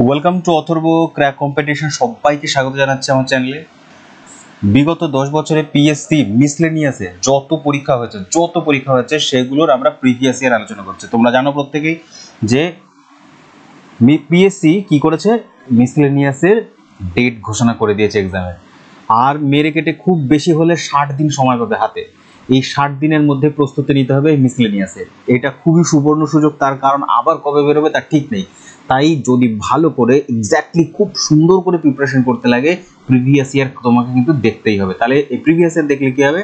Welcome to Atharva crack competition. সবাইকে স্বাগত জানাচ্ছি আমার চ্যানেলে। বিগত 10 বছরে পিএসসি মিসলেনিয়াসে যত পরীক্ষা হয়েছে সেগুলোর আমরা প্রিভিয়াস ইয়ার আলোচনা করছি। তোমরা জানো প্রত্যেকেই যে পিএসসি কি করেছে, মিসলেনিয়াসের ডেট ঘোষণা করে দিয়েছে এক্সামের। আর মেরে কেটে খুব বেশি হলে 60 দিন সময় পাবে হাতে। এই 60 দিনের মধ্যে প্রস্তুতি নিতে হবে মিসলেনিয়াসের। এটা খুবই সুবর্ণ সুযোগ, তার কারণ আবার কবে বেরোবে তার ঠিক নেই। তাই যদি ভালো করে এক্স্যাক্টলি খুব সুন্দর করে প্রিপারেশন করতে লাগে, প্রিভিয়াস ইয়ার তোমাকে কিন্তু দেখতেই হবে। তাহলে এই প্রিভিয়াস ইয়ার দেখলে কি হবে,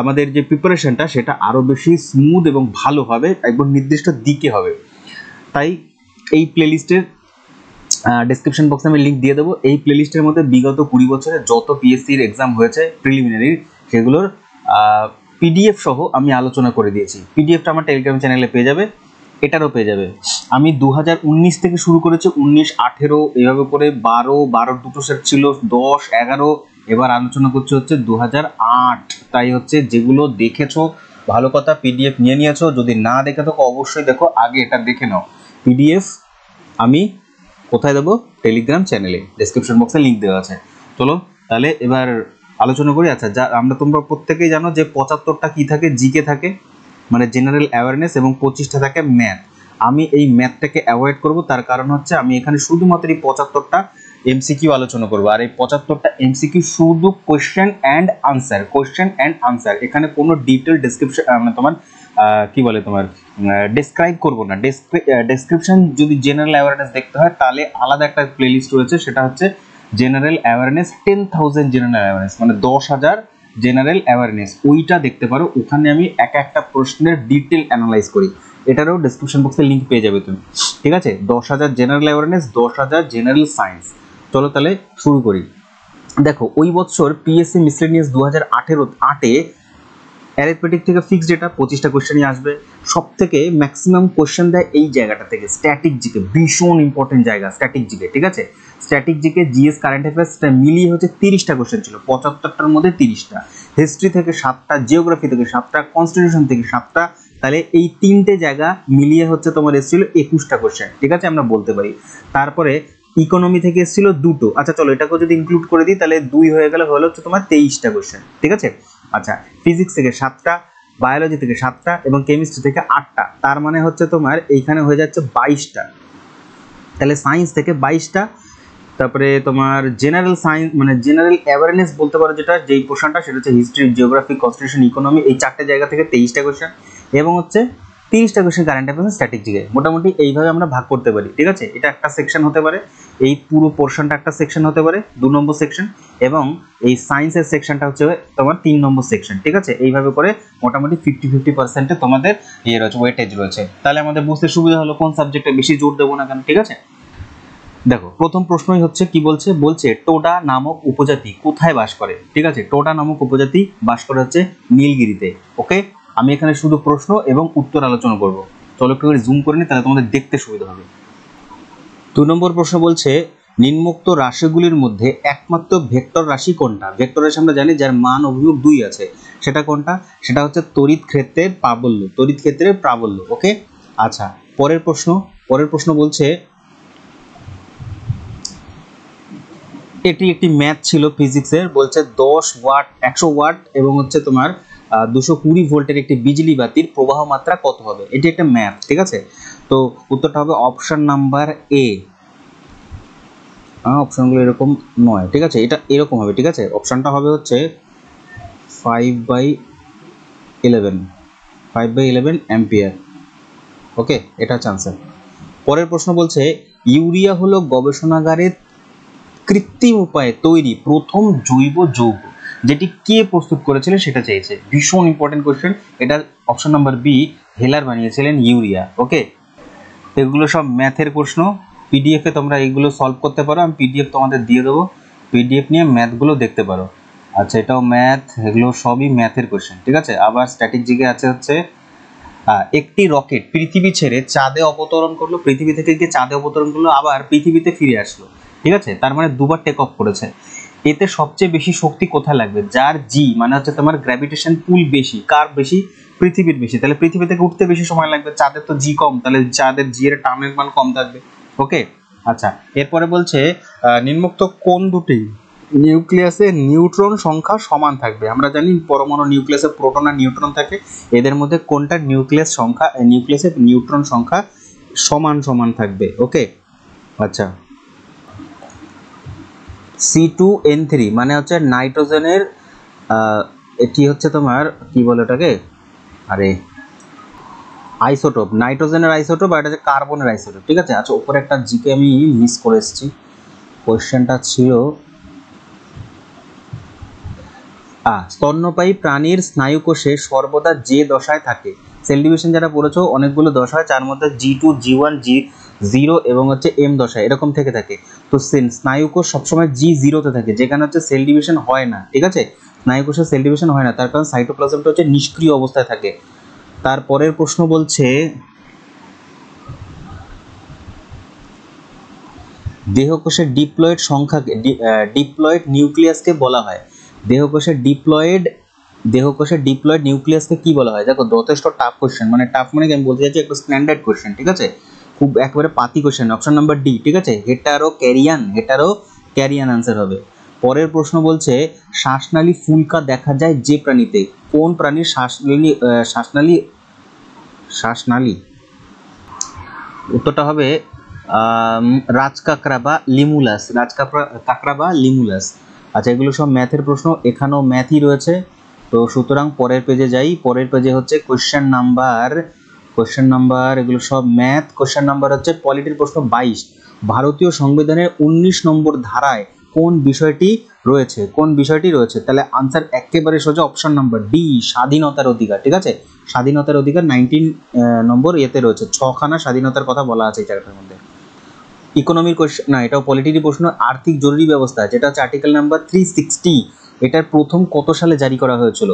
আমাদের যে প্রিপারেশনটা সেটা আরও বেশি স্মুথ এবং ভালো হবে, একদম নির্দিষ্ট দিকে হবে। তাই এই প্লেলিস্টের ডেসক্রিপশন বক্সে আমি লিঙ্ক দিয়ে দেবো। এই প্লেলিস্টের মধ্যে বিগত 20 বছরে যত পিএসসির এক্সাম হয়েছে প্রিলিমিনারির, সেগুলোর পিডিএফ সহ আমি আলোচনা করে দিয়েছি। পিডিএফটা আমার টেলিগ্রাম চ্যানেলে পেয়ে যাবে, এটারও পেয়ে যাবে। আমি 2019 থেকে শুরু করেছি, 19, 18 এভাবে করে 12 দুটো সেট ছিল, 10, 11, এবার আলোচনা করছে হচ্ছে 2008। তাই হচ্ছে যেগুলো দেখেছো ভালো কথা, পিডিএফ নিয়ে নিয়েছো। যদি না দেখে থাকো অবশ্যই দেখো, আগে এটা দেখে নাও। পিডিএফ আমি কোথায় দেবো? টেলিগ্রাম চ্যানেলে, ডেসক্রিপশন বক্সে লিঙ্ক দেওয়া আছে। চলো তাহলে এবার আলোচনা করি। আচ্ছা, তোমরা প্রত্যেকেই জানো যে 75টা কি থাকে, জিকে থাকে, মানে জেনারেল অ্যাওয়ারনেস, এবং 25টা থাকে ম্যাথ। আমি এই ম্যাথটাকে অ্যাভয়েড করব, তার কারণ হচ্ছে আমি এখানে শুধুমাত্র এই 75টা এমসিকিউ আলোচনা করব। আর এই 75টা এমসিকিউ শুধু কোয়েশ্চেন অ্যান্ড আনসার। এখানে কোনো ডিটেল ডেসক্রিপশন মানে তোমার কি বলে তোমার ডেসক্রাইব করব না। ডেসক্রিপশন যদি জেনারেল অ্যাওয়ারনেস দেখতে হয় তাহলে আলাদা একটা প্লেলিস্ট রয়েছে, সেটা হচ্ছে জেনারেল অ্যাওয়ারনেস 10,000 জেনারেল অ্যাওয়ারনেস, মানে 10,000 জেনারেল অ্যাওয়ারনেস। ওইটা দেখতে পারো, ওখানে আমি একটা প্রশ্নের ডিটেল অ্যানালাইজ করি। এটারও ডেসক্রিপশন বক্সে লিঙ্ক পেয়ে যাবে তুমি, ঠিক আছে? 10,000 জেনারেল অ্যাওয়ারনেস, 10,000 জেনারেল সায়েন্স। চলো তাহলে শুরু করি। দেখো, ওই বছর পিএসসি মিসলেনিয়াস 2018 অ্যারিথমেটিক থেকে ফিক্সড ডেটা 25টা কোয়েশ্চেনই আসবে। সব থেকে ম্যাক্সিমাম কোয়েশ্চেন দেয় এই জায়গাটা থেকে, স্ট্যাটিক জিকে, ভীষণ ইম্পর্টেন্ট জায়গা স্ট্যাটিক জিকে, ঠিক আছে? স্ট্যাটিক জিকে, জিএস, কারেন্ট অ্যাফেয়ার্সটা মিলিয়ে হচ্ছে 30টা কোয়েশ্চেন ছিল, 75টার মধ্যে 30টা। হিস্ট্রি থেকে 7টা, জিওগ্রাফি থেকে 7টা, কনস্টিটিউশন থেকে 7টা। তাহলে এই তিনটে জায়গা মিলিয়ে হচ্ছে তোমার এসেছিল 21টা কোয়েশ্চেন, ঠিক আছে? আমরা বলতে পারি। তারপরে ইকোনমি থেকে এসেছিল 2টো। আচ্ছা চলো, এটাকেও যদি ইনক্লুড করে দিই তাহলে 2 হয়ে গেল, হলো হচ্ছে তোমার 23টা কোয়েশ্চেন, ঠিক আছে? আচ্ছা, ফিজিক্স থেকে 7টা, বায়োলজি থেকে 7টা, এবং কেমিস্ট্রি থেকে 8টা। তার মানে হচ্ছে তোমার এইখানে হয়ে যাচ্ছে 22টা। তাহলে সায়েন্স থেকে 22টা। তারপরে তোমার জেনারেল সায়েন্স মানে জেনারেল অ্যাওয়ারনেস বলতে পারো, যেই পোর্শনটা, সেটা হচ্ছে হিস্ট্রি, জিওগ্রাফি, কনস্টিটিউশন, ইকোনমি। এই 4টে জায়গা থেকে 23টা কোয়েশ্চেন, এবং হচ্ছে 30টা question current affairs, static GK. মোটামুটি এইভাবে আমরা ভাগ করতে পারি, ঠিক আছে? এটা একটা সেকশন হতে পারে, এই পুরো পোর্শনটা একটা সেকশন হতে পারে, 2 নম্বর সেকশন, এবং এই সায়েন্সের সেকশনটা হচ্ছে তোমার 3 নম্বর সেকশন, ঠিক আছে? এইভাবে করে মোটামুটি 50-50% তোমাদের ইয়ে রয়েছে, ওয়েটেজ রয়েছে। তাহলে আমাদের বুঝতে সুবিধা হলো কোন সাবজেক্টে বেশি জোর দেবো না কেন, ঠিক আছে? দেখো, প্রথম প্রশ্নই হচ্ছে কি বলছে টোডা নামক উপজাতি কোথায় বাস করে, ঠিক আছে? টোডা নামক উপজাতি বাস করে হচ্ছে নীলগিরিতে। ওকে, আমি এখানে শুধু প্রশ্ন এবং উত্তর আলোচনা করব। চলো একটু জুম করে নি, তাহলে তোমাদের দেখতে সুবিধা হবে। 2 নম্বর প্রশ্ন বলছে নিম্নোক্ত রাশিগুলির মধ্যে একমাত্র ভেক্টর রাশি কোনটা? ভেক্টর রাশি আমরা জানি যার মান অভিমুখ 2 আছে, সেটা কোনটা? সেটা হচ্ছে তড়িৎ ক্ষেত্রের প্রাবল্য। ওকে, আচ্ছা, পরের প্রশ্ন বলছে, এটি একটি ম্যাথ ছিল ফিজিক্সের। বলছে 10 ওয়াট, 100 ওয়াট এবং হচ্ছে তোমার 220 ভোল্টের একটি বিজলি বাতির প্রবাহ মাত্রা কত হবে? এটি একটা ম্যাথ, ঠিক আছে? তো উত্তরটা হবে অপশন নাম্বার এ। অপশনগুলো এরকম নয়, ঠিক আছে? এটা এরকম হবে, ঠিক আছে? অপশনটা হবে হচ্ছে 5/11 অ্যাম্পিয়ার। ওকে, এটা হচ্ছে আনসার। পরের প্রশ্ন বলছে ইউরিয়া হলো গবেষণাগারে কৃত্রিম উপায়ে তৈরি প্রথম জৈব যৌগ, যেটি কে প্রস্তুত করেছিলেন সেটা চেয়েছে। ভীষণ ইম্পর্টেন্ট কোয়েশ্চেন এটা। অপশন নাম্বার বি, হেলার বানিয়েছিলেন ইউরিয়া। ওকে, এগুলো সব ম্যাথের প্রশ্ন। পিডিএফে তোমরা এইগুলো সলভ করতে পারো, আমি পিডিএফ তোমাদের দিয়ে দেবো, পিডিএফ নিয়ে ম্যাথগুলো দেখতে পারো। আচ্ছা, এটাও ম্যাথ, এগুলো সবই ম্যাথের কোয়েশ্চেন, ঠিক আছে? আবার স্ট্যাটিক জিকে আছে হচ্ছে একটি রকেট পৃথিবী ছেড়ে চাঁদে অবতরণ করলো, পৃথিবী থেকে গিয়ে চাঁদে অবতরণ করলো, আবার পৃথিবীতে ফিরে আসলো, ঠিক আছে? তার মানে দুবার টেক অফ করেছে। এতে সবচেয়ে বেশি শক্তি কোথায় লাগবে? যার জি মানে হচ্ছে তোমার গ্র্যাভিটেশন পুল বেশি, কার বেশি? পৃথিবীর বেশি। তাহলে পৃথিবী থেকে উঠতে বেশি সময় লাগবে, চাঁদের তো জি কম, তাহলে চাঁদের জি এর টানের মান কম থাকবে। ওকে, আচ্ছা, এরপরে বলছে নিম্নোক্ত কোন দুটি নিউক্লিয়াসে নিউট্রন সংখ্যা সমান থাকবে। আমরা জানি পরমাণু নিউক্লিয়াসে প্রোটন আর নিউট্রন থাকে, এদের মধ্যে কোনটা নিউক্লিয়াসে নিউট্রন সংখ্যা সমান সমান থাকবে। ওকে, আচ্ছা, C2N3 মানে হচ্ছে নাইট্রোজেনের এটি হচ্ছে তোমার কি বলে ওটাকে, আরে আইসোটোপ, নাইট্রোজেনের আইসোটোপ আর এটা হচ্ছে কার্বনের আইসোটোপ, ঠিক আছে। আচ্ছা, উপরে একটা জিকে আমি মিস করে এসেছি, কোশ্চেনটা ছিল স্তন্যপায়ী প্রাণীর স্নায়ুকোষে সর্বদা যে দশায় থাকে। সেল ডিভিশন যারা পড়েছো অনেকগুলো দশা হয়, যার মধ্যে G2, G1, G0 এবং হচ্ছে M দশায় এরকম থেকে থাকে। তো স্নায়ুকোষ সবসময় G0-তে থাকে, যেখানে হচ্ছে সেল ডিভিশন হয় না, ঠিক আছে। স্নায়ুকোষে সেল ডিভিশন হয় না, তার কারণ সাইটোপ্লাজমটা হচ্ছে নিষ্ক্রিয় অবস্থায় থাকে। তারপরের প্রশ্ন বলছে দেহকোষের ডিপ্লয়েড সংখ্যাকে ডিপ্লয়েড নিউক্লিয়াসকে বলা হয়। দেহকোষের ডিপ্লয়েড নিউক্লিয়াসকে কি বলা হয়? দেখো, যথেষ্ট টাফ কোশ্চেন, মানে টাফ মানে কি আমি বলতে চাইছি একটা স্ট্যান্ডার্ড কোশ্চেন, ঠিক আছে, খুব একেবারে পাতি কোশ্চেন। অপশন নাম্বার ডি, ঠিক আছে, হেটারো ক্যারিয়ান আনসার হবে। পরের প্রশ্ন বলছে শ্বাসনালী ফুলকা দেখা যায় যে প্রাণীতে, কোন প্রাণীর শ্বাসনালী? উত্তরটা হবে রাজকাঁকড়া বা লিমুলাস। আচ্ছা, এগুলো সব ম্যাথের প্রশ্ন, এখানেও ম্যাথই রয়েছে। তো সুতরাং পরের পেজে যাই। পরের পেজে হচ্ছে কোশ্চেন নাম্বার এগুলো সব ম্যাথ। কোশ্চেন নাম্বার হচ্ছে পলিটির প্রশ্ন 22। ভারতীয় সংবিধানের 19 নম্বর ধারায় কোন বিষয়টি রয়েছে? তাহলে আনসার একেবারে সোজা অপশন নাম্বার ডি, স্বাধীনতার অধিকার, ঠিক আছে। স্বাধীনতার অধিকার 19 নম্বর এতে রয়েছে, 6খানা স্বাধীনতার কথা বলা আছে এই জায়গাটার মধ্যে। ইকোনমির কোশ্চেন না, এটাও পলিটির প্রশ্ন। আর্থিক জরুরি ব্যবস্থা, যেটা হচ্ছে আর্টিকেল নাম্বার 360, এটার প্রথম কত সালে জারি করা হয়েছিল?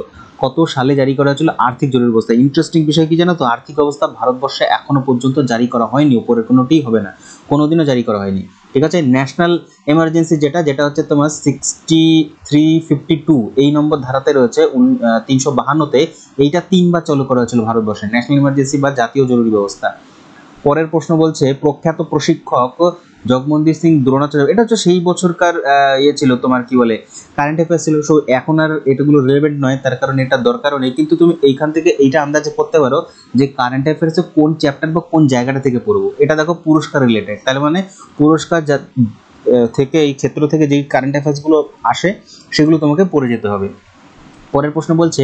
আর্থিক জরুরি ব্যবস্থা। ইন্টারেস্টিং বিষয় কি জানো তো, আর্থিক অবস্থা ভারতবর্ষে এখনো পর্যন্ত জারি করা হয়নি, উপরের কোনোটিই হবে না, কোনোদিনও জারি করা হয়নি, ঠিক আছে। ন্যাশনাল এমার্জেন্সি যেটা হচ্ছে তোমার 6352 এই নম্বর ধারাতে রয়েছে, 352-তে, এইটা 3বার চালু করা হয়েছিল ভারতবর্ষে, ন্যাশনাল এমার্জেন্সি বা জাতীয় জরুরি ব্যবস্থা। পরের প্রশ্ন বলছে প্রখ্যাত প্রশিক্ষক জগমোহন সিং দ্রোণাচার্য, এটা হচ্ছে সেই বছরকার ছিল তোমার কি বলে কারেন্ট অ্যাফেয়ার্স ছিল। সো এখন আর এটাগুলো রিলেভেন্ট নয়, তার কারণ এটা দরকারও নেই, কিন্তু তুমি এইখান থেকে এইটা আন্দাজে করতে পারো যে কারেন্ট অ্যাফেয়ার্সে কোন চ্যাপ্টার বা কোন জায়গাটা থেকে পড়বো। এটা দেখো পুরস্কার রিলেটেড, তার মানে পুরস্কার থেকে এই ক্ষেত্র থেকে যেই কারেন্ট অ্যাফেয়ার্সগুলো আসে সেগুলো তোমাকে পড়ে যেতে হবে। পরের প্রশ্ন বলছে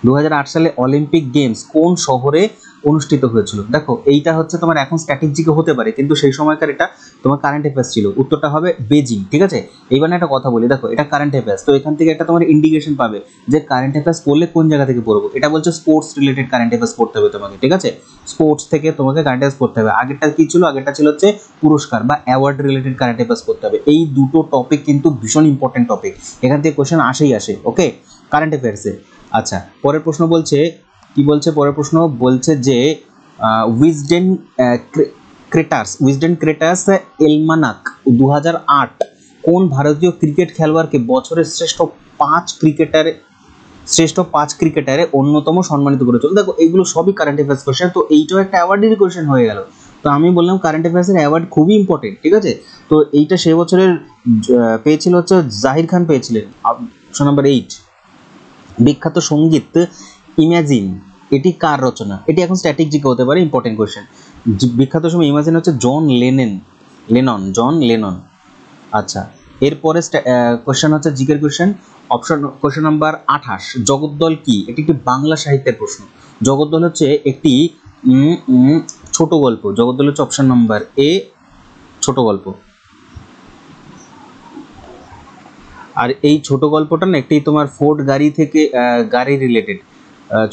2008 সালে অলিম্পিক গেমস কোন শহরে অনুষ্ঠিত হয়েছিল? দেখো, এইটা হচ্ছে তোমার এখন স্ট্র্যাটেজিকে হতে পারে, কিন্তু সেই সময়কার এটা তোমার কারেন্ট অ্যাফেয়ার্স ছিল। উত্তরটা হবে বেজিং, ঠিক আছে। এইবার একটা কথা বলি, দেখো এটা কারেন্ট অ্যাফেয়ার্স, তো এখান থেকে একটা তোমার ইন্ডিকেশন পাবে যে কারেন্ট অ্যাফেয়ার্স পড়লে কোন জায়গা থেকে পড়বো। এটা বলছে স্পোর্টস রিলেটেড কারেন্ট অ্যাফেয়ার্স পড়তে হবে তোমাকে, ঠিক আছে। স্পোর্টস থেকে তোমাকে কারেন্ট অ্যাফেয়ার্স পড়তে হবে। আগেরটা কি ছিল? আগেরটা ছিল হচ্ছে পুরস্কার বা অ্যাওয়ার্ড রিলেটেড কারেন্ট অ্যাফেয়ার্স পড়তে হবে। এই দুটো টপিক কিন্তু ভীষণ ইম্পর্টেন্ট টপিক, এখান থেকে কোশ্চেন আসে, ওকে, কারেন্ট অ্যাফেয়ার্সে। আচ্ছা, পরের প্রশ্ন বলছে কি বলছে? পরের প্রশ্ন বলছে যে উইজডেন ক্রেটাস এলমানাক 2008 কোন ভারতীয় ক্রিকেট খেলোয়াড়কে বছরের শ্রেষ্ঠ 5 ক্রিকেটারে অন্যতম সম্মানিত করেছিল? দেখো, এইগুলো সবই কারেন্ট অ্যাফেয়ার্স কোশ্চেন, তো এইটাও একটা অ্যাওয়ার্ডেরই কোশ্চেন হয়ে গেল। তো আমি বললাম কারেন্ট অ্যাফেয়ার্সের অ্যাওয়ার্ড খুবই ইম্পর্টেন্ট, ঠিক আছে। তো এইটা সে বছরের পেয়েছিল হচ্ছে জাহির খান পেয়েছিলেন। Option number 8। বিখ্যাত সঙ্গীত ইমাজিন এটি কার রচনা? এটি এখন স্ট্যাটিক জিকে হতে পারে, ইম্পর্টেন্ট কোশ্চেন। বিখ্যাত সঙ্গীত ইমাজিন হচ্ছে জন লেনন। আচ্ছা, এরপরে কোশ্চেন হচ্ছে জিকের কোশ্চেন, কোশ্চেন নাম্বার 28। জগদ্দল কি? এটি একটি বাংলা সাহিত্যের প্রশ্ন। জগদ্দল হচ্ছে একটি ছোট গল্প। জগদ্দল হচ্ছে অপশন নাম্বার এ, ছোট গল্প। আর এই ছোট গল্পটা না একটি তোমার ফোর্ড গাড়ি রিলেটেড,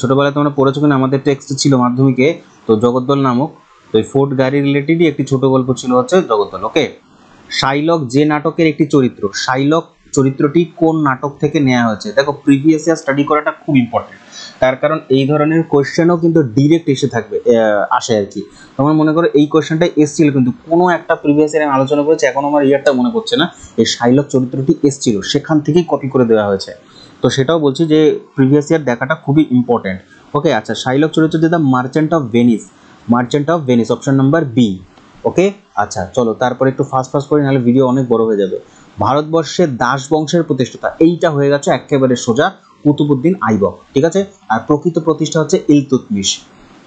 ছোটবেলায় তোমরা পড়েছো কিনা, আমাদের টেক্সট ছিল মাধ্যমিকে, তো জগদ্দল নামক, তো এই ফোর্ড গাড়ি রিলেটেডই একটি ছোট গল্প ছিল হচ্ছে জগদ্দল, ওকে। শাইলক যে নাটকের একটি চরিত্র, শাইলক চরিত্রটি কোন নাটক থেকে নেওয়া হয়েছে? দেখো, প্রিভিয়াস ইয়ার স্টাডি করাটা খুব ইম্পর্টেন্ট, তার কারণ এই ধরনের কোয়েশ্চেনও কিন্তু ডিরেক্ট আসে আর কি। তোমার মনে করো এই কোয়েশ্চেনটা এসছিল, কিন্তু কোনো একটা প্রিভিয়াস ইয়ার আমি আলোচনা করেছি, এখন আমার ইয়ারটা মনে পড়ছে না, এই শাইলক চরিত্রটি এসছিল, সেখান থেকেই কপি করে দেওয়া হয়েছে। তো সেটাও বলছি যে প্রিভিয়াস ইয়ার দেখাটা খুবই ইম্পর্টেন্ট, ওকে। আচ্ছা, শাইলক চরিত্র যেটা merchant of Venice, option number B. Okay, আচ্ছা চলো তারপরে একটু ফাস্ট ফাস্ট করি, নাহলে ভিডিও অনেক বড় হয়ে যাবে। ভারতবর্ষের দাস বংশের প্রতিষ্ঠাতা, এইটা হয়ে গেছে একেবারে সোজা, কুতুবউদ্দিন আইবক, ঠিক আছে। আর প্রকৃত প্রতিষ্ঠা হচ্ছে ইলতুৎমিশ।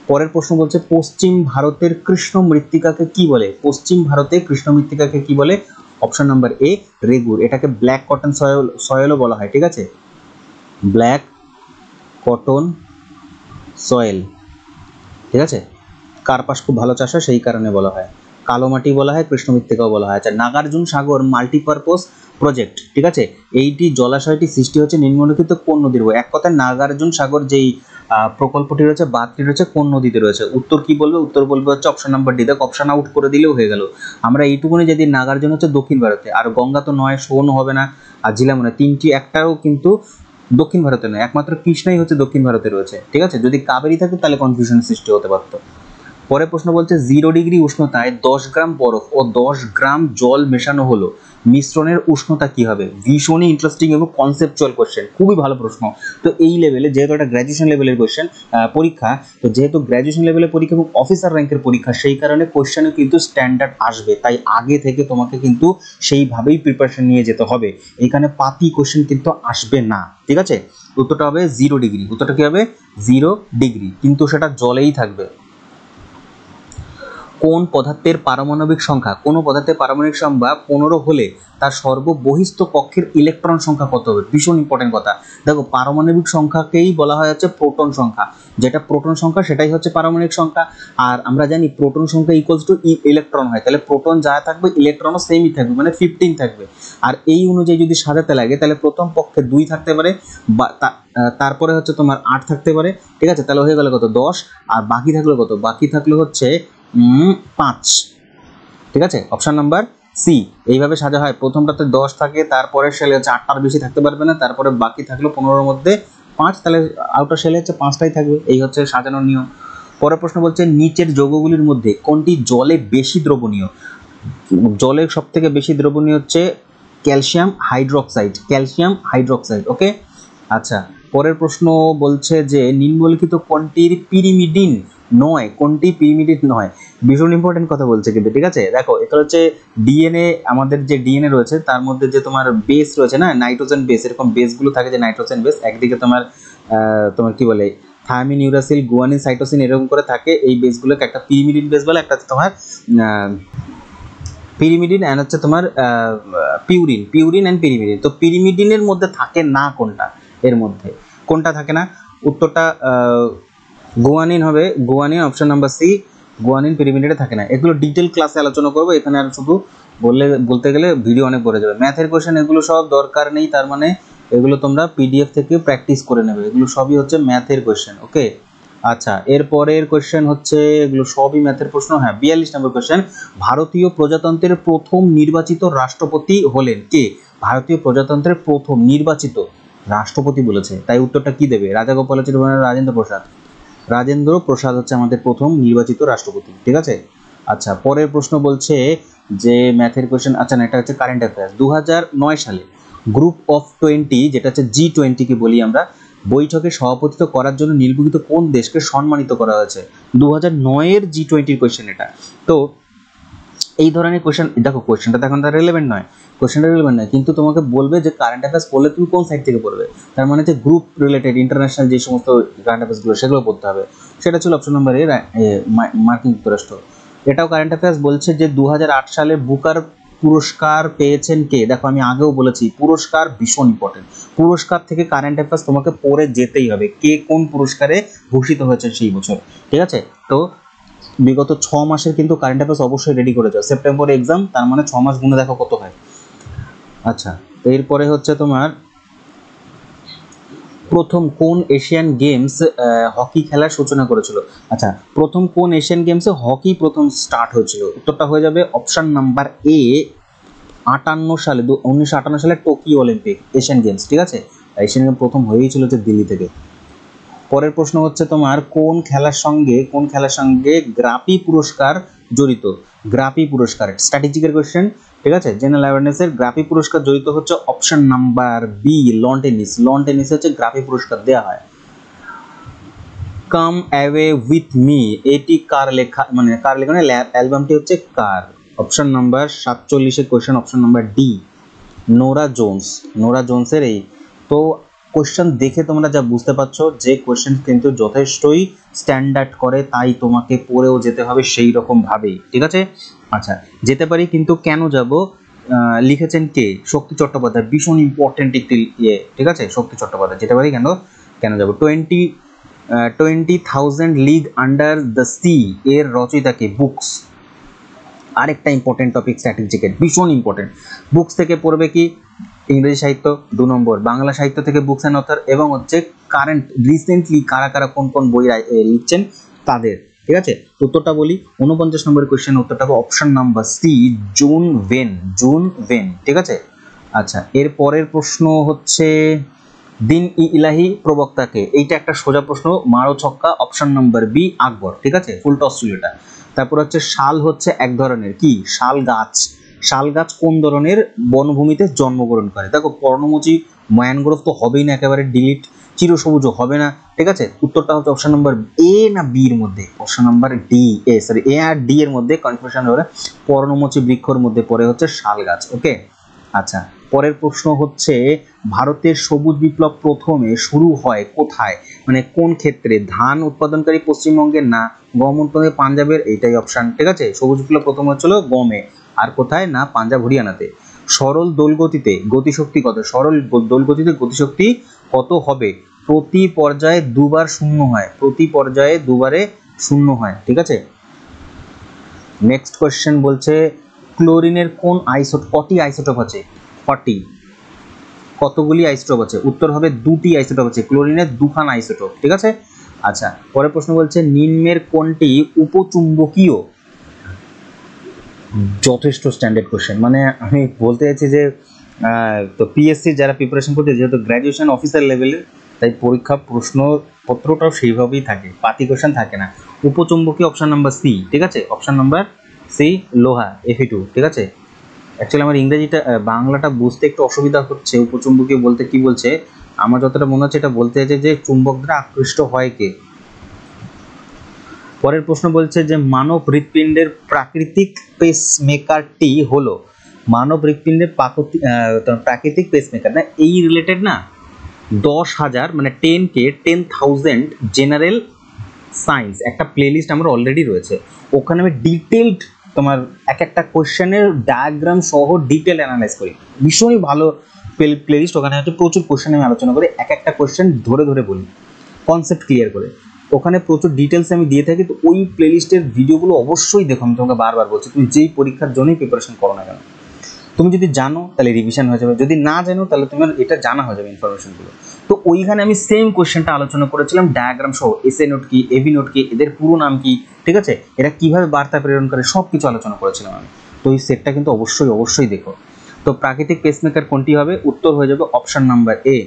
পরের প্রশ্ন বলছে পশ্চিম ভারতের কৃষ্ণ মৃত্তিকাকে কি বলে? পশ্চিম ভারতে কৃষ্ণ মৃত্তিকাকে কি বলে? অপশন নাম্বার এ রেগুর, এটাকে ব্ল্যাক কটন সয়েলও বলা হয়, ঠিক আছে, ব্ল্যাক কটন সয়েল, ঠিক আছে। কার্পাস খুব ভালো চাষ হয় সেই কারণে বলা হয়। কালো মাটি বলা হয়, কৃষ্ণ মৃত্তিকাও বলা হয়। আচ্ছা, নাগার্জুন সাগর মাল্টিপারপোজ প্রজেক্ট, ঠিক আছে, এইটি জলাশয়টি সৃষ্টি হচ্ছে নিম্নলিখিত কোন নদীর উপর? এক কথায় নাগার্জুন সাগর যেই প্রকল্পটি রয়েছে, বাঁধটি রয়েছে, কোন নদীতে রয়েছে? উত্তর কি বলবে? উত্তর বলবে হচ্ছে অপশন নাম্বার ডি। দেখো অপশন আউট করে দিলেও হয়ে গেল। আমরা এইটুকুনি যদি নাগার্জুন হচ্ছে দক্ষিণ ভারতে, আর গঙ্গা তো নয়, সোন হবে না, আর ঝিলাম নয়, তিনটি একটাও কিন্তু দক্ষিণ ভারতে নয়, একমাত্র কৃষ্ণাই হচ্ছে দক্ষিণ ভারতে রয়েছে, ঠিক আছে। যদি কাবেরী থাকে তাহলে কনফিউশনের সৃষ্টি হতে পারতো। পরের প্রশ্ন বলছে 0 ডিগ্রি উষ্ণতায় 10 গ্রাম বরফ ও 10 গ্রাম জল মেশানো হলো, মিশ্রণের উষ্ণতা কি হবে? ভীষণই ইন্টারেস্টিং এবং কনসেপচুয়াল কোশ্চেন, খুবই ভালো প্রশ্ন। তো এই লেভেলে যেহেতু একটা গ্র্যাজুয়েশন লেভেলের কোশ্চেন পরীক্ষা, তো যেহেতু গ্র্যাজুয়েশন লেভেলের পরীক্ষা এবং অফিসার র্যাঙ্কের পরীক্ষা, সেই কারণে কোশ্চেনে কিন্তু স্ট্যান্ডার্ড আসবে, তাই আগে থেকে তোমাকে কিন্তু সেইভাবেই প্রিপারেশন নিয়ে যেতে হবে। এখানে পাতি কোশ্চেন কিন্তু আসবে না, ঠিক আছে। উত্তরটা হবে 0 ডিগ্রি, উত্তরটা কি হবে? 0 ডিগ্রি, কিন্তু সেটা জলেই থাকবে। কোন পদার্থের পারমাণবিক সংখ্যা, কোন পদার্থের পারমাণবিক সংখ্যা 15 হলে তার সর্ববহিস্থ কক্ষের ইলেকট্রন সংখ্যা কত হবে? ভীষণ ইম্পর্টেন্ট কথা। দেখো পারমাণবিক সংখ্যাকেই বলা হয় হচ্ছে প্রোটন সংখ্যা, যেটা প্রোটন সংখ্যা সেটাই হচ্ছে পারমাণবিক সংখ্যা। আর আমরা জানি প্রোটন সংখ্যা ইকুয়ালস টু ইলেকট্রন হয়, তাহলে প্রোটন যা থাকবে ইলেকট্রনও সেমই থাকবে, মানে 15 থাকবে। আর এই অনুযায়ী যদি সাজাতে লাগে তাহলে প্রথম পক্ষে 2 থাকতে পারে, বা তারপরে হচ্ছে তোমার 8 থাকতে পারে, ঠিক আছে। তাহলে হয়ে গেল কত? 10। আর বাকি থাকলো কত? বাকি থাকলো হচ্ছে 5, ঠিক আছে। Option number C. এইভাবে সাজা হয়, প্রথমটাতে 10 থাকে, তারপরে সেলে হচ্ছে 8টার বেশি থাকতে পারবে না, তারপরে বাকি থাকলো 15-এর মধ্যে 5, তাহলে আউটার সেলে হচ্ছে 5টাই থাকবে। এই হচ্ছে সাজানোর নিয়ম। পরের প্রশ্ন বলছে নিচের যৌগগুলির মধ্যে কোনটি জলে বেশি দ্রবণীয়? জলে সব থেকে বেশি দ্রবণীয় হচ্ছে ক্যালসিয়াম হাইড্রোক্সাইড, ক্যালসিয়াম হাইড্রোক্সাইড, ওকে। আচ্ছা, পরের প্রশ্ন বলছে যে নিম্নলিখিত কোনটির পিরিমিডিন নয়? কোনটি পিরিমিডিন নয়? ভীষণ ইম্পর্টেন্ট কথা বলছে কিন্তু, ঠিক আছে। দেখো এটা হচ্ছে ডিএনএ, আমাদের যে ডিএনএ রয়েছে তার মধ্যে যে তোমার বেস রয়েছে না, নাইট্রোজেন বেস, এরকম বেসগুলো থাকে যে নাইট্রোজেন বেস, একদিকে তোমার তোমার কি বলে থায়ামিন, ইউরাসিল, গুয়ানিন, সাইটোসিন এরকম করে থাকে। এই বেসগুলোকে একটা পিরিমিডিন বেস বলে, একটা তোমার পিরিমিডিন অ্যান্ড হচ্ছে তোমার পিউরিন অ্যান্ড পিরিমিডিন। তো পিরিমিডিনের মধ্যে থাকে না কোনটা? এর মধ্যে কোনটা থাকে না? উত্তরটা গুয়ানিন হবে, guanine, option number C, guanine পিরিমিডিনে থাকে না। এগুলো ডিটেল ক্লাসে আলোচনা করবো, এখানে আর শুধু বলতে গেলে ভিডিও অনেক বড় যাবে। ম্যাথের কোশ্চেন এগুলো সব দরকার নেই, তার মানে এগুলো তোমরা পিডিএফ থেকে প্র্যাকটিস করে নেবে, এগুলো সবই হচ্ছে ম্যাথের কোশ্চেন, ওকে। আচ্ছা, এরপরের কোশ্চেন হচ্ছে, এগুলো সবই ম্যাথের প্রশ্ন। হ্যাঁ, 42 নম্বর কোশ্চেন, ভারতীয় প্রজাতন্ত্রের প্রথম নির্বাচিত রাষ্ট্রপতি হলেন কে? ভারতীয় প্রজাতন্ত্রের প্রথম নির্বাচিত রাষ্ট্রপতি বলেছে, তাই উত্তরটা কি দেবে? রাজাগোপালাচারী বা রাজেন্দ্র প্রসাদ? রাজেন্দ্র প্রসাদ হচ্ছে আমাদের প্রথম নির্বাচিত রাষ্ট্রপতি, ঠিক আছে। আচ্ছা, পরের প্রশ্ন বলছে যে ম্যাথের কোশ্চেন, আচ্ছা না, এটা হচ্ছে কারেন্ট অ্যাফেয়ার্স। 2009 সালে গ্রুপ অফ 20, যেটা হচ্ছে G20 কে বলি আমরা, বৈঠকে সভাপতিত্ব করার জন্য নির্বাচিত কোন দেশকে সম্মানিত করা হয়েছে? 2009-এর G20 কোশ্চেন এটা। তো এই ধরনের কোশ্চেন, দেখো কোশ্চেনটা তো এখন তার রিলেভেন্ট নয়, কোশ্চেনটা রিলেভেন্ট নয়, কিন্তু তোমাকে বলবে যে কারেন্ট অ্যাফেয়ার্স পড়লে তুমি কোন সাইড থেকে পড়বে, তার মানে যে গ্রুপ রিলেটেড ইন্টারন্যাশনাল যে সমস্ত কারেন্ট অ্যাফেয়ার্সগুলো সেগুলো পড়তে হবে। সেটা ছিল অপশন নাম্বার এ, মার্কিন যুক্তরাষ্ট্র। এটাও কারেন্ট অ্যাফেয়ার্স বলছে যে 2008 সালে বুকার পুরস্কার পেয়েছেন কে? দেখো আমি আগেও বলেছি পুরস্কার ভীষণ ইম্পর্টেন্ট, পুরস্কার থেকে কারেন্ট অ্যাফেয়ার্স তোমাকে পড়ে যেতেই হবে, কে কোন পুরস্কারে ভূষিত হয়েছে সেই বছর, ঠিক আছে। তো বিগত 6 মাসের কিন্তু কারেন্ট অ্যাফেয়ার্স অবশ্যই রেডি করে যাও, সেপ্টেম্বরে এক্সাম, তার মানে 6 মাস গুনে দেখো কত হয়। আচ্ছা, এরপরে হচ্ছে তোমার প্রথম কোন এশিয়ান গেমস হকি খেলার সূচনা করেছিল? আচ্ছা, প্রথম কোন এশিয়ান গেমসে হকি প্রথম স্টার্ট হয়েছিল? উত্তরটা হয়ে যাবে অপশন নাম্বার এ, 1958 সালে টোকিও অলিম্পিক এশিয়ান গেমস, ঠিক আছে। এশিয়ান গেম প্রথম হয়েছিল হচ্ছে দিল্লি থেকে। পরের প্রশ্ন হচ্ছে তোমার কোন খেলার সঙ্গে গ্রাপি পুরস্কার জড়িত? গ্রাপি পুরস্কার স্ট্র্যাটেজিকের কোশ্চেন, ঠিক আছে। জেনারেল অ্যাওয়ারনেসের গ্রাপি পুরস্কার জড়িত হচ্ছে option number B, lawn tennis. Lawn টেনিসে হচ্ছে গ্রাপি পুরস্কার দেওয়া হয়। কাম অ্যাওয়ে উইথ মি, এটি কার লেখা, মানে কার লেখা না, অ্যালবামটি হচ্ছে কার? Option number 47 question, option number D, Norah Jones. Norah জোন্সের এই। তো কোয়েশ্চেন দেখে তোমরা যা বুঝতে পারছো যে কোয়েশ্চেন কিন্তু যথেষ্টই স্ট্যান্ডার্ড করে, তাই তোমাকে পড়েও যেতে হবে সেই রকম ভাবেই, ঠিক আছে? আচ্ছা, যেতে পারি, কিন্তু কেন যাব? লিখেছেন কে? শক্তি চট্টোপাধ্যায়, ভীষণ ইম্পর্টেন্ট একটি ইয়ে, ঠিক আছে? শক্তি চট্টোপাধ্যায়। যেতে পারি, কেন যাব? 20,000 লিগ আন্ডার দ্য সি এর রচয়িতাকে? বুকস। আরেকটা ইম্পর্টেন্ট টপিক, স্ট্র্যাটেজিকেট, ভীষণ ইম্পর্টেন্ট। বুকস থেকে পড়বে কি? ইংরেজি সাহিত্য 2 নম্বর, বাংলা সাহিত্য থেকে বুকস অ্যান্ড অথর, এবং হচ্ছে কারেন্ট রিসেন্টলি কারা কারা কোন কোন বই লিখছেন তাদের, ঠিক আছে? উত্তরটা বলি, 49 নম্বরের কোয়েশ্চেন উত্তরটা হবে অপশন নাম্বার সি, জুন ভেন। জুন ভেন, ঠিক আছে? আচ্ছা, এর পরের প্রশ্ন হচ্ছে দিন ই ইলাহি প্রবক্তাকে? এইটা একটা সোজা প্রশ্ন, মারো ছক্কা। অপশন নাম্বার বি, আকবর, ঠিক আছে? ফুল টস ছিল এটা। তারপর হচ্ছে শাল হচ্ছে এক ধরনের কি? শাল গাছ। শাল গাছ কোন ধরনের বনভূমিতে জন্মগ্রহণ করে? দেখো, পর্ণমোচী ম্যানগ্রোভ তো হবেই না, একেবারে ডিলিট। চিরসবুজও হবে না, ঠিক আছে? উত্তরটা হচ্ছে অপশন নাম্বার এ না বি এর মধ্যে? অপশন নাম্বার ডি, এ আর ডি এর মধ্যে কনফিউশন হলে পর্ণমোচী বৃক্ষর মধ্যে পড়ে হচ্ছে শাল গাছ। ওকে, আচ্ছা, পরের প্রশ্ন হচ্ছে ভারতের সবুজ বিপ্লব প্রথমে শুরু হয় কোথায়, মানে কোন ক্ষেত্রে? ধান উৎপাদনকারী পশ্চিমবঙ্গের, না গম উৎপাদনকারী পাঞ্জাবের? এইটাই অপশন, ঠিক আছে? সবুজ বিপ্লব প্রথম হচ্ছিল গমে, আর কোথায়? না পাঞ্জাব হরিয়ানাতে। সরল দোলগতিতে গতিশক্তি কত? সরল দোলগতিতে গতিশক্তি কত হবে? প্রতি পর্যায়ে দুবার শূন্য হয়, প্রতি পর্যায়ে দুবারে শূন্য হয়, ঠিক আছে? নেক্সট কোয়েশ্চেন বলছে ক্লোরিনের কোন আইসোটোপ, কটি আইসোটোপ আছে? 40। কতগুলি আইসোটোপ আছে? উত্তর হবে 2টি আইসোটোপ আছে, ক্লোরিনের 2খান আইসোটোপ, ঠিক আছে? আচ্ছা, পরের প্রশ্ন বলছে নিম্নের কোনটি উপচুম্বকীয়? যথেষ্ট স্ট্যান্ডার্ড কোশ্চেন, মানে আমি বলতে চাইছি যে তো পিএসসি যারা প্রিপারেশন করতে, যেহেতু গ্র্যাজুয়েশন অফিসার লেভেলের, তাই পরীক্ষা প্রশ্নপত্রটাও সেইভাবেই থাকে, পাতি কোশ্চেন থাকে না। উপচুম্বকীয় অপশন নাম্বার সি, ঠিক আছে? অপশন নাম্বার সি, লোহা, Fe2, ঠিক আছে? অ্যাকচুয়ালি আমার ইংরেজিটা বাংলাটা বুঝতে একটু অসুবিধা হচ্ছে। উপচুম্বকীয় বলতে কি বলছে, আমার যতটা মনে হচ্ছে এটা বলতে চাইছে যে চুম্বক দ্বারা আকৃষ্ট হয় কে। পরের প্রশ্ন বলছে যে মানব হৃৎপিণ্ডের প্রাকৃতিক পেসমেকারটি হলো? মানব হৃৎপিণ্ডের প্রাকৃতিক পেসমেকার না, এই রিলেটেড না 10,000 মানে 10,000 জেনারেল সায়েন্স একটা প্লেলিস্ট আমার অলরেডি রয়েছে। ওখানে আমি ডিটেলড তোমার এক একটা কোয়েশ্চেনের ডায়াগ্রাম সহ ডিটেল অ্যানালাইজ করি, ভীষণই ভালো প্লেলিস্ট। ওখানে হচ্ছে প্রচুর কোয়েশ্চেন আমি আলোচনা করি, এক একটা কোয়েশ্চেন ধরে ধরে বলি, কনসেপ্ট ক্লিয়ার করে। ওখানে প্রচুর ডিটেলস আমি দিয়ে থাকি, তো ওই প্লেলিস্টের ভিডিওগুলো অবশ্যই দেখো। আমি তোমাকে বারবার বলছি, তুমি যেই পরীক্ষার জন্যই প্রিপারেশন করো না কেন, তুমি যদি জানো তাহলে রিভিশন হয়ে যাবে, যদি না জানো তাহলে তোমার এটা জানা হয়ে যাবে ইনফরমেশনগুলো। তো ওইখানে আমি সেম কোয়েশ্চেনটা আলোচনা করেছিলাম ডায়াগ্রাম সহ, এসএ নোট কি, এভি নোট কি, এদের পুরো নাম কি, ঠিক আছে, এরা কিভাবে বার্তা প্রেরণ করে, সব কিছু আলোচনা করেছিলাম আমি। তো ওই সেটটা কিন্তু অবশ্যই দেখো। তো প্রাকৃতিক পেসমেকার কোনটি হবে? উত্তর হয়ে যাবে অপশন নাম্বার এ,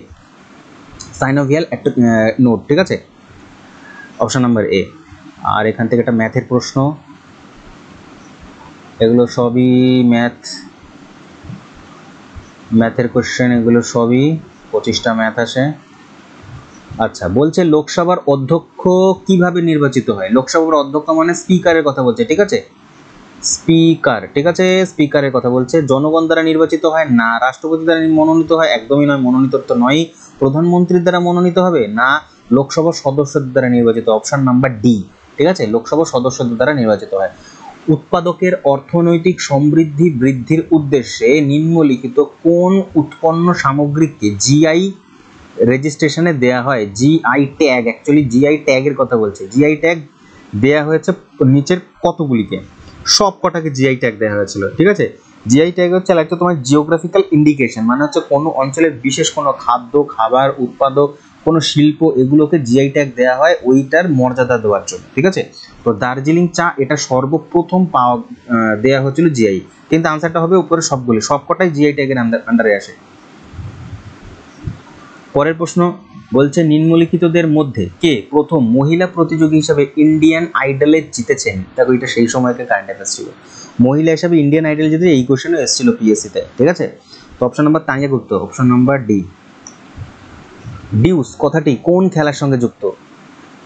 সাইনোভিয়াল একটা নোট, ঠিক আছে? অপশন নাম্বার এ। আর এখান থেকে একটা ম্যাথের প্রশ্ন, এগুলো সবই ম্যাথের কোশ্চেন, এগুলো সবই 25টা ম্যাথ আসে। আচ্ছা, বলছে লোকসভার অধ্যক্ষ কিভাবে নির্বাচিত হয়? লোকসভার অধ্যক্ষ মানে স্পিকারের কথা বলছে, ঠিক আছে? স্পিকার, ঠিক আছে, স্পিকারের কথা বলছে। জনগণ দ্বারা নির্বাচিত হয়? না। রাষ্ট্রপতি দ্বারা মনোনীত হয়? একদমই নয়, মনোনীত তো নয়। প্রধানমন্ত্রীর দ্বারা মনোনীত হবে? না। লোকসভার সদস্যদের দ্বারা নির্বাচিত, অপশন নাম্বার ডি, ঠিক আছে? লোকসভার সদস্যদের দ্বারা নির্বাচিত হয়। উৎপাদকের অর্থনৈতিক সমৃদ্ধি বৃদ্ধির উদ্দেশ্যে নিম্নলিখিত কোন উৎপন্ন সামগ্রীকে জিআই রেজিস্ট্রেশনে দেয়া হয়? জিআই ট্যাগ, অ্যাকচুয়ালি জিআই ট্যাগের কথা বলছে। জিআই ট্যাগ দেয়া হয়েছে নিচের কতগুলিকে? সব কটাকে জিআই ট্যাগ দেওয়া হয়েছিল, ঠিক আছে? জিআই ট্যাগ হচ্ছে একটা তোমার জিওগ্রাফিক্যাল ইন্ডিকেশন, মানে হচ্ছে কোনো অঞ্চলের বিশেষ কোনো খাদ্য, খাবার, উৎপাদক, কোনো শিল্প, এগুলোকে জিআই ট্যাগ দেওয়া হয় ওইটার মর্যাদা দেওয়ার জন্য, ঠিক আছে? তো দার্জিলিং চা এটা সর্বপ্রথম পাওয়া দেওয়া হয়েছিল জিআই, কিন্তু আনসারটা হবে উপরে সবগুলি, সবকটাই জিআই ট্যাগের আন্ডারে আসে। পরের প্রশ্ন বলছে নিম্নলিখিতদের মধ্যে কে প্রথম মহিলা প্রতিযোগী হিসেবে ইন্ডিয়ান আইডলে জিতেছেন? দেখো, এটা সেই সময়কার কারেন্ট অ্যাফেয়ার্স ছিল। মহিলা হিসাবে ইন্ডিয়ান আইডল জিতে, এই কোশ্চেনও এসেছিল পিএসসিতে, ঠিক আছে? তো অপশন নাম্বার তানিয়া গুপ্ত, অপশন নাম্বার ডি। ডিউস কথাটি কোন খেলার সঙ্গে যুক্ত?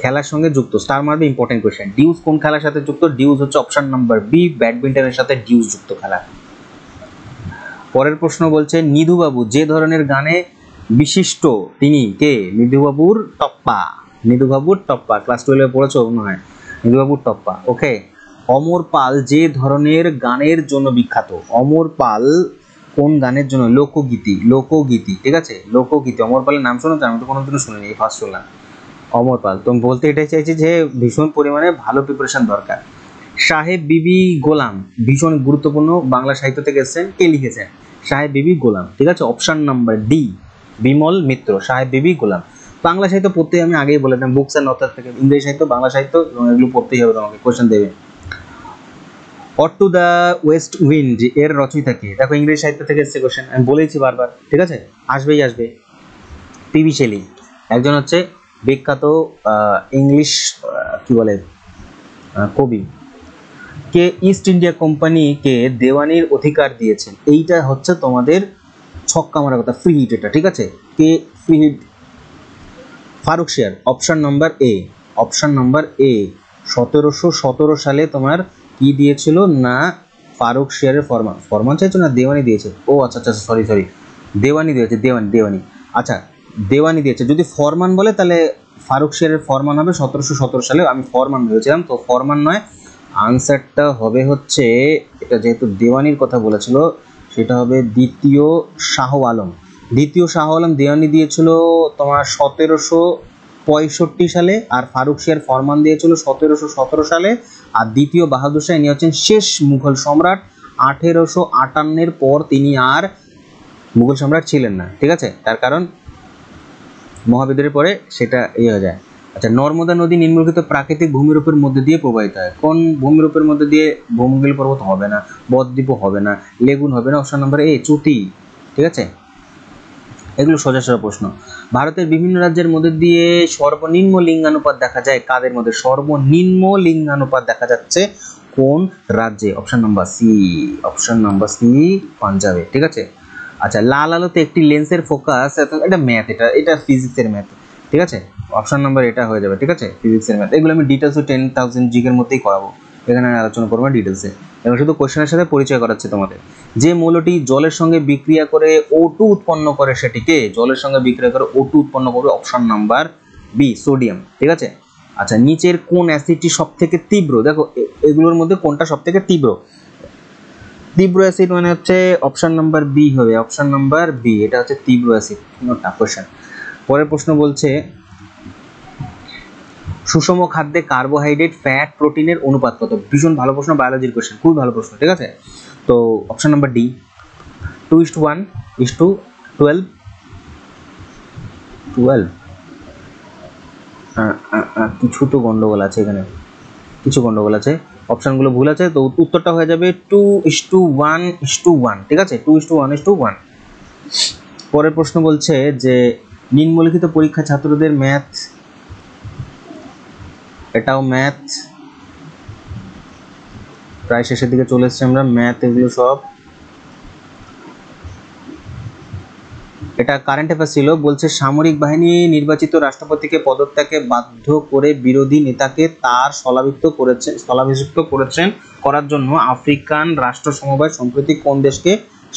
খেলার সঙ্গে যুক্ত, স্টার মারবে, ইম্পর্টেন্ট কোয়েশ্চেন। ডিউস কোন খেলার সাথে যুক্ত? ডিউস হচ্ছে অপশন নাম্বার বি, ব্যাডমিন্টনের সাথে ডিউস যুক্ত খেলা। পরের প্রশ্ন বলছে নিধুবাবু যে ধরনের গানে বিশিষ্ট তিনি কে? নিধুবাবুর টপ্পা, নিধুবাবুর টপ্পা, ক্লাস 12 পড়েছো মনে হয়, নিধুবাবুর টপ্পা। ওকে। অমর পাল যে ধরনের গানের জন্য বিখ্যাত? অমর পাল কোন গানের জন্য? লোকগীতি, লোকগীতি, ঠিক আছে, লোকগীতি। অমর পালের নাম শোনো তো? আমি তো কোনোদিনও শুনিনি, ফার্স্ট শুনলাম অমর পাল। তুমি বলতে এটাই চাইছি যে ভীষণ পরিমাণে ভালো প্রিপারেশন দরকার। সাহেব বিবি গোলাম ভীষণ গুরুত্বপূর্ণ, বাংলা সাহিত্য থেকে এসেছেন, কে লিখেছেন? সাহেব বিবি গোলাম, ঠিক আছে, অপশন নাম্বার ডি, বিমল মিত্র। সাহেব বিবি গোলাম। বাংলা সাহিত্য পড়তে আমি আগেই বলে দিলাম, বুকস অ্যান্ড অথার থেকে, ইংরেজি সাহিত্য, বাংলা সাহিত্য, এগুলো পড়তেই হবে তোমাকে, কোশ্চেন দেবে। Ode to the west wind এর রচয়িতা কে? দেখো ইংরেজি সাহিত্য থেকে এসেছে কোশ্চেন, আমি বলেইছি বারবার, ঠিক আছে, আসবেই আসবে। পিবি শেলি একজন হচ্ছে বিখ্যাত ইংলিশ কি বলে কবি। কে ইস্ট ইন্ডিয়া কোম্পানিকে দেওয়ানির অধিকার দিয়েছেন? এইটা হচ্ছে তোমাদের ছক্কা মারার কথা, ফ্রি হিট এটা, ঠিক আছে। কে free hit? Farrukhsiyar, option number A, option number A. 1717 সালে তোমার কি দিয়েছিল না? ফারুকশিয়ারের ফরমান, ফরমান চাইছো না দেওয়ানি দিয়েছে? ও আচ্ছা আচ্ছা, সরি সরি, দেওয়ানি দিয়েছে, দেওয়ানি, দেওয়ানি, আচ্ছা দেওয়ানি দিয়েছে। যদি ফরমান বলে তাহলে ফারুকশিয়ারের ফরমান হবে 1717 সালে, আমি ফরমান ভেবেছিলাম, তো ফরমান নয়। আনসারটা হবে হচ্ছে, এটা যেহেতু দেওয়ানির কথা বলেছিল, সেটা হবে দ্বিতীয় শাহ আলম। দ্বিতীয় শাহ আলম দেওয়ানি দিয়েছিল তোমার 1765 সালে, আর ফারুকশিয়ার ফরমান দিয়েছিল 1717 সালে। আর দ্বিতীয় বাহাদুর শাহ ইনি হচ্ছেন শেষ মুঘল সম্রাট, 1858 পর তিনি আর মুঘল সম্রাট ছিলেন না, ঠিক আছে, তার কারণ মহাবিদ্রোহের পরে সেটা হয়ে যায়। আচ্ছা, নর্মদা নদী নিম্নলিখিত প্রাকৃতিক ভূমিরূপের মধ্যে দিয়ে প্রবাহিত হয়? কোন ভূমিরূপের মধ্যে দিয়ে? ভৌমগিল পর্বত হবে না, বদ্বীপ হবে না, লেগুন হবে না, অপশন নাম্বার এ, চুতি, ঠিক আছে। এগুলো সোজা সোজা প্রশ্ন। ভারতের বিভিন্ন রাজ্যের মধ্যে দিয়ে সর্বনিম্ন লিঙ্গানুপাত দেখা যায় কাদের মধ্যে? সর্বনিম্ন লিঙ্গানুপাত দেখা যাচ্ছে কোন রাজ্যে? Option number C, option number C, পাঞ্জাবে, ঠিক আছে। আচ্ছা, লাল আলোতে একটি লেন্সের ফোকাস, এটা ম্যাথ, এটা ফিজিক্সের ম্যাথ, ঠিক আছে, অপশন নাম্বার এটা হয়ে যাবে, ঠিক আছে, ফিজিক্সের ম্যাথ। এগুলো আমি ডিটেলসে 10,000 জিকের মধ্যেই করাবো, এখানে আমি আলোচনা করবো ডিটেলসে, এবং শুধু কোশ্চেনের সাথে পরিচয় করাচ্ছে তোমাদের। যে মৌলটি জলের সঙ্গে বিক্রিয়া করে O2 উৎপন্ন করে সেটিকে? জলের সঙ্গে বিক্রিয়া করে O2 উৎপন্ন করবে, অপশন নাম্বার বি, সোডিয়াম, ঠিক আছে। আচ্ছা, নিচের কোন অ্যাসিডটি সব থেকে তীব্র? দেখো এগুলোর মধ্যে কোনটা সব থেকে তীব্র? তীব্র অ্যাসিড মানে হচ্ছে অপশন নাম্বার বি হবে, অপশন নাম্বার বি, এটা হচ্ছে তীব্র অ্যাসিড। নোটা কোশ্চেন। পরের প্রশ্ন বলছে সুষম খাদ্যে কার্বোহাইড্রেট, ফ্যাট, প্রোটিনের অনুপাত কত? ভীষণ ভালো প্রশ্ন, বায়োলজির কোশ্চেন, খুবই ভালো প্রশ্ন, ঠিক আছে। তো অপশন নাম্বার ডি, 2:1:12, 12, কিছু তো গন্ডগোল আছে এখানে, কিছু গন্ডগোল আছে, অপশনগুলো ভুল আছে, তো উত্তরটা হয়ে যাবে 2:1:1, ঠিক আছে, 2:1:1। পরের প্রশ্ন বলছে যে নিম্নলিখিত পরীক্ষা ছাত্রদের ম্যাথ, এটাও ম্যাথ, প্রায় শেষের দিকে চলে এসেছি আমরা, ম্যাথ এগুলো সব, এটা কারেন্ট অ্যাফেয়ার্স ছিল। বলছে সামরিক বাহিনী নির্বাচিত রাষ্ট্রপতিকে পদত্যাগে বাধ্য করে বিরোধী নেতাকে তার স্থলাভিষিক্ত করার জন্য আফ্রিকান রাষ্ট্র সমবায় সম্প্রতি কোন দেশকে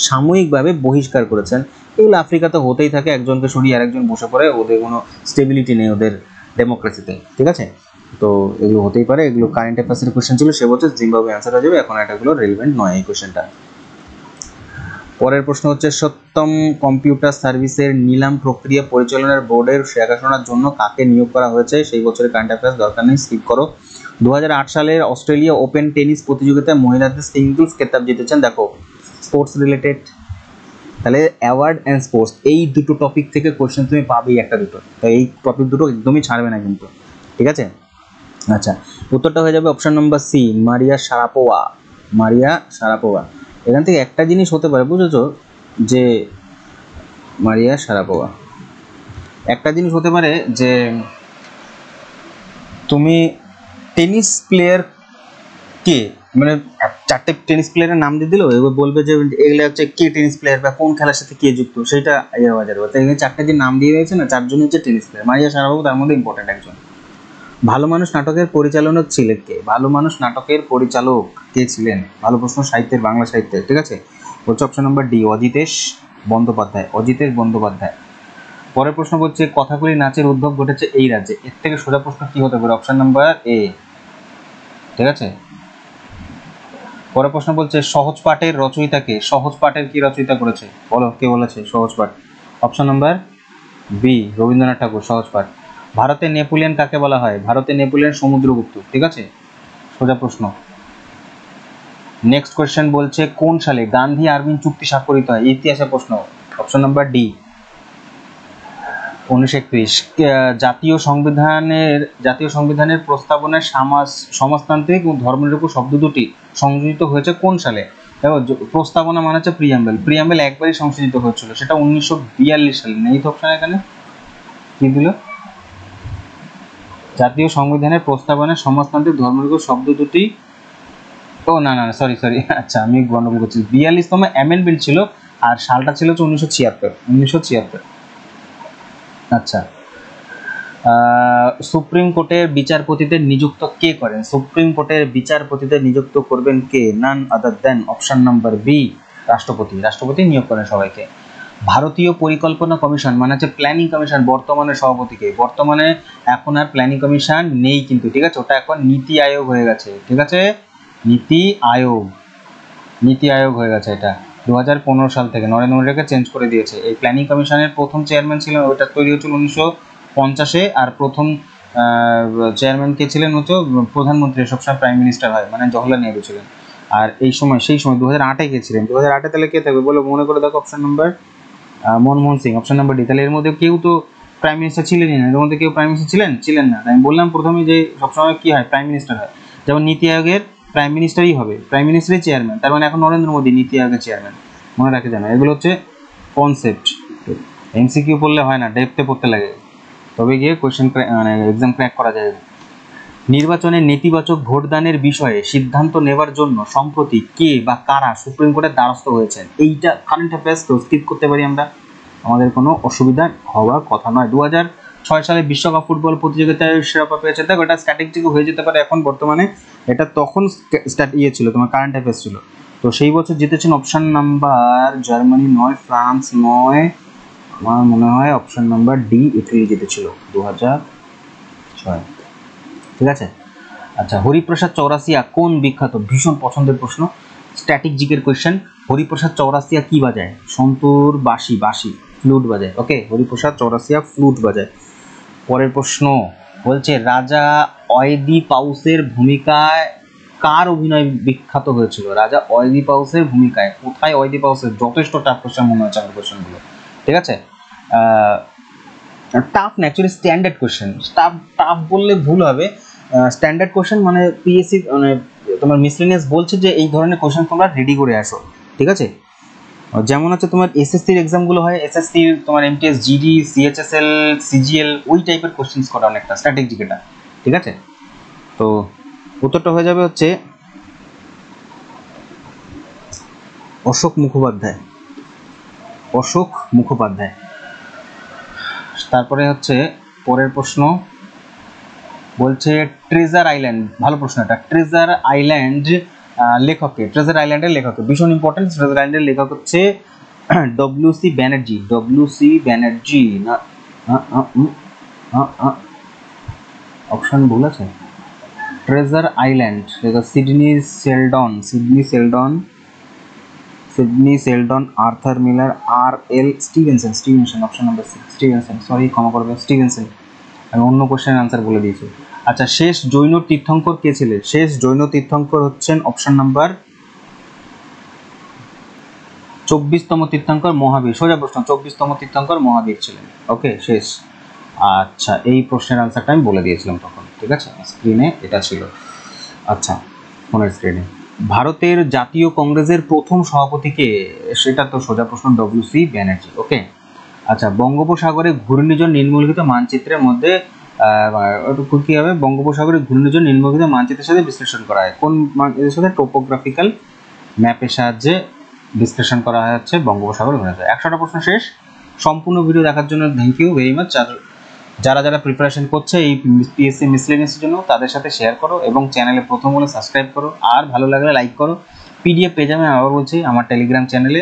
সাময়িকভাবে বহিষ্কার করেছেন? এগুলো আফ্রিকাতে হতেই থাকে, একজনকে সরিয়ে আরেকজন বসে পড়ে, ওদের কোনো স্টেবিলিটি নেই ওদের ডেমোক্রেসিতে, ঠিক আছে, তো এগুলো হতেই পারে। এগুলো কারেন্ট অ্যাফেয়ার্সের কোশ্চেন ছিল, সে বলছে জিম্বাবুয়ে অ্যান্সার হয়ে যাবে, এখন এটাগুলো রেলেভেন্ট নয় এই কোশ্চেনটা। পরের প্রশ্ন হচ্ছে সত্যম কম্পিউটার সার্ভিসের নিলাম প্রক্রিয়া পরিচালনার বোর্ডের দেখাশোনার জন্য কাকে নিয়োগ করা হয়েছে? সেই বছরের কারেন্ট অ্যাফেয়ার্স, দরকার নেই, স্কিপ করো। 2008 সালের অস্ট্রেলিয়া ওপেন টেনিস প্রতিযোগিতায় মহিলাদের সিঙ্গলস খেতাব জিতেছেন, দেখো স্পোর্টস রিলেটেড, তাহলে অ্যাওয়ার্ড অ্যান্ড স্পোর্টস, এই দুটো টপিক থেকে কোশ্চেন তুমি পাবেই একটা দুটো, তো এই টপিক দুটো একদমই ছাড়বে না কিন্তু, ঠিক আছে। আচ্ছা, উত্তরটা হয়ে যাবে option number C, Maria Sharapova, Maria Sharapova. এখান থেকে একটা জিনিস হতে পারে, বুঝেছো, যে মারিয়া শারাপোভা, একটা জিনিস হতে পারে যে তুমি টেনিস প্লেয়ার কে, মানে 4টে টেনিস প্লেয়ারের নাম দিয়ে দিল, এবার বলবে যে এগুলো হচ্ছে কে টেনিস প্লেয়ার বা কোন খেলার সাথে কে যুক্ত, সেটা ইয়ে হয়ে যাবে। তো এখানে 4টে যে নাম দিয়ে রয়েছে না, 4জন হচ্ছে টেনিস প্লেয়ার, মারিয়া শারাপোভা তার মধ্যে ইম্পর্টেন্ট একজন। ভালো মানুষ নাটকের পরিচালক ছিলেন কে? ভালো মানুষ নাটকের পরিচালক কে ছিলেন? ভালো প্রশ্ন, সাহিত্যের, বাংলা সাহিত্যের। ঠিক আছে, বলছে option number D, Ajitesh Bandyopadhyay. Ajitesh Bandyopadhyay. পরের প্রশ্ন বলছে কথাকলি নাচের উদ্ভব ঘটেছে এই রাজ্যে। এর থেকে সোজা প্রশ্ন কি হতে পারে? অপশন নাম্বার এ। ঠিক আছে, পরের প্রশ্ন বলছে সহজ পাঠের রচয়িতা কে? সহজ পাঠের কি রচয়িতা করেছে? বলো, কে বলেছে সহজ পাঠ? অপশন নাম্বার বি, রবীন্দ্রনাথ ঠাকুর, সহজ পাঠ। ভারতে নেপোলিয়ন কাকে বলা হয়? ভারতে নেপোলিয়ন সমুদ্রগুপ্ত। ঠিক আছে, সোজা প্রশ্ন। নেক্সট কোয়েশ্চেন বলছে কোন সালে গান্ধী আরবিন চুক্তি স্বাক্ষরিত হয়? ইতিহাসের প্রশ্ন। Option number D, 1931। জাতীয় সংবিধানের প্রস্তাবনায় সমাজতান্ত্রিক ও ধর্মনিরপেক্ষ শব্দ দুটি সংযোজিত হয়েছে কোন সালে? দেখো, প্রস্তাবনা মানে হচ্ছে প্রিয়াম্বেল। প্রিয়াম্বেল একবারই সংশোধিত হয়েছিল, সেটা 1942 সালে। নেই তো অপশন এখানে, কি দিল? জাতীয় সংবিধানের প্রস্তাবনায় সমাজতান্ত্রিক ধর্মনিরপেক্ষ শব্দ দুটি, ও না না সরি, আচ্ছা আমি গন্ডগোল করছি। 42তম অ্যামেন্ডমেন্ট ছিল, আর সালটা ছিল 1976। আচ্ছা, সুপ্রিম কোর্টের বিচারপতিদের নিযুক্ত কে করেন? সুপ্রিম কোর্টের বিচারপতিদের নিযুক্ত করবেন কে? নান আদার দেন অপশন নাম্বার বি, রাষ্ট্রপতি। রাষ্ট্রপতি নিয়োগ করেন সবাইকে। ভারতীয় পরিকল্পনা কমিশন মানে হচ্ছে প্ল্যানিং কমিশন, বর্তমানে সভাপতিকে? বর্তমানে এখন আর প্ল্যানিং কমিশন নেই কিন্তু, ঠিক আছে, ওটা এখন নীতি আয়োগ হয়ে গেছে। ঠিক আছে, নীতি আয়োগ হয়ে গেছে এটা 2015 সাল থেকে। নরেন্দ্র মোদীকে চেঞ্জ করে দিয়েছে। এই প্ল্যানিং কমিশনের প্রথম চেয়ারম্যান ছিলেন, ওটা তৈরি হয়েছিল 1950-এ, আর প্রথম চেয়ারম্যান কে ছিলেন হচ্ছে প্রধানমন্ত্রী, সবসময় প্রাইম মিনিস্টার হয়, মানে জওহরলাল নেহরু ছিলেন। আর সেই সময় 2008-এ কে ছিলেন? 2008-এ তাহলে কে থাকবে বলো, মনে করে দেখো। Option number Manmohan Singh, option number D. তাহলে এর মধ্যে কেউ তো প্রাইম মিনিস্টার ছিলেনই না, এর মধ্যে কেউ প্রাইম মিনিস্টার ছিলেন না। আমি বললাম প্রথমে যে সবসময় কি হয়, প্রাইম মিনিস্টার হয়। যেমন নীতি আয়োগের প্রাইম মিনিস্টারই হবে, প্রাইম মিনিস্টারই চেয়ারম্যান, তার মানে এখন নরেন্দ্র মোদী নীতি আয়োগের চেয়ারম্যান। মনে রাখে জানো, এগুলো হচ্ছে কনসেপ্ট। এমসিকিউ পড়লে হয় না, ডেপথে পড়তে লাগে, তবে গিয়ে কোয়েশ্চেন মানে এক্সাম ক্র্যাক করা যায়। নির্বাচনে নেতিবাচক ভোটদানের বিষয়ে সিদ্ধান্ত নেবার জন্য সম্প্রতি কে বা কারা সুপ্রিম কোর্টের দ্বারস্থ হয়েছেন? এইটা কারেন্ট অ্যাফেয়ার্স, তো স্কিপ করতে পারি আমরা, আমাদের কোনো অসুবিধা হওয়ার কথা নয়। 2006 সালে বিশ্বকাপ ফুটবল প্রতিযোগিতায় শিরোপা পেয়েছে। দেখো, এটা স্ট্র্যাটেজিক হয়ে যেতে পারে এখন বর্তমানে, এটা তখন ছিল, তোমার কারেন্ট অ্যাফেয়ার্স ছিল। তো সেই বছর জিতেছেন অপশন নাম্বার জার্মানি নয়, ফ্রান্স নয়, আমার মনে হয় অপশন নাম্বার ডি, ইটালি জিতেছিল 2006। ঠিক আছে, আচ্ছা, হরিপ্রসাদ চৌরাসিয়া কোন বিখ্যাত? ভীষণ পছন্দের প্রশ্ন, স্ট্যাটিক জিকের কোয়েশ্চেন। হরিপ্রসাদ চৌরাসিয়া কি বাজায়? সন্তুর বাঁশি, ফ্লুট বাজায়। ওকে, হরিপ্রসাদ চৌরাসিয়া ফ্লুট বাজায়। পরের প্রশ্ন বলছে রাজা অয়দিপাউসের ভূমিকায় কার অভিনয় বিখ্যাত হয়েছিল? রাজা অয়দিপাউসের ভূমিকায়, কোথায় অয়দিপাউসের? যথেষ্ট টাফ কোয়েশ্চেন মনে হচ্ছে আমার কোয়েশ্চেনগুলো। ঠিক আছে, টাফ না, অ্যাকচুয়ালি স্ট্যান্ডার্ড কোয়েশ্চেন। টাফ বললে ভুল হবে, স্ট্যান্ডার্ড কোয়েশ্চেন মানে পিএসসি মানে তোমার মিসলেনিয়াস বলছে যে এই ধরনের কোয়েশ্চেন তোমরা রেডি করে আসো। ঠিক আছে, যেমন হচ্ছে তোমার এসএসসির এক্সামগুলো হয়, এসএসসির তোমার এমটিএস জিডি, সিএইচএসএল, সিজিএল, ওই টাইপের কোয়েশ্চেন্স করা অনেকটা স্ট্র্যাটেজিক এটা। ঠিক আছে, তো উত্তরটা হয়ে যাবে হচ্ছে অশোক মুখোপাধ্যায়। তারপরে হচ্ছে পরের প্রশ্ন বলছে ট্রেজার আইল্যান্ড, ভালো প্রশ্ন এটা, ট্রেজার আইল্যান্ড লেখককে? ট্রেজার আইল্যান্ডের লেখককে, ভীষণ ইম্পর্টেন্ট। ট্রেজার আইল্যান্ডের লেখক হচ্ছে ডব্লিউসি ব্যানার্জি না, অপশন ভুল আছে। Treasure island, Sidney Sheldon, Arthur Miller, R L Stevenson, option number C, Stevenson. Sorry, ক্ষমা করবে, স্টিভেনসন। আমি অন্য কোশ্চেনের আনসার বলে দিয়েছি। আচ্ছা, শেষ জৈন তীর্থঙ্কর কে ছিলেন? শেষ জৈন তীর্থঙ্কর হচ্ছেন অপশন নাম্বার 24তম তীর্থঙ্কর মহাবীর। সোজা প্রশ্ন, 24তম তীর্থঙ্কর মহাবীর ছিলেন। ওকে, শেষ। আচ্ছা, এই প্রশ্নের আনসারটা আমি বলে দিয়েছিলাম তখন। ঠিক আছে, স্ক্রিনে এটা ছিল। আচ্ছা, ফোনের স্ক্রিনে ভারতের জাতীয় কংগ্রেসের প্রথম সভাপতিকে? সেটা তো সোজা প্রশ্ন, ডব্লিউসি ব্যানার্জি। ওকে, আচ্ছা, বঙ্গোপসাগরে ঘূর্ণিঝড় নিম্নলিখিত মানচিত্রের মধ্যে কি হবে? বঙ্গোপসাগরে ঘূর্ণিঝড় নিম্নলিখিত মানচিত্রের সাথে বিশ্লেষণ করা হয় কোন এর সাথে? টোপোগ্রাফিক্যাল ম্যাপের সাহায্যে বিশ্লেষণ করা হচ্ছে বঙ্গোপসাগর ঘূর্ণিঝড়। 100টা প্রশ্ন শেষ। সম্পূর্ণ ভিডিও দেখার জন্য থ্যাংক ইউ ভেরি মাচ। আর যারা যারা প্রিপারেশন করছে এই পিএসসি মিসলেনিয়াসের জন্য তাদের সাথে শেয়ার করো এবং চ্যানেলে প্রথম হলে সাবস্ক্রাইব করো, আর ভালো লাগলে লাইক করো। পিডিএফ পেয়ে যাবে, আবার বলছি, আমার টেলিগ্রাম চ্যানেলে।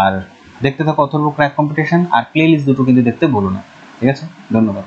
আর দেখতে থাকো অথর্ব ক্র্যাক কম্পিটিশন, আর প্লেলিস্ট দুটো কিন্তু দেখতে ভুলো না। ঠিক আছে, ধন্যবাদ।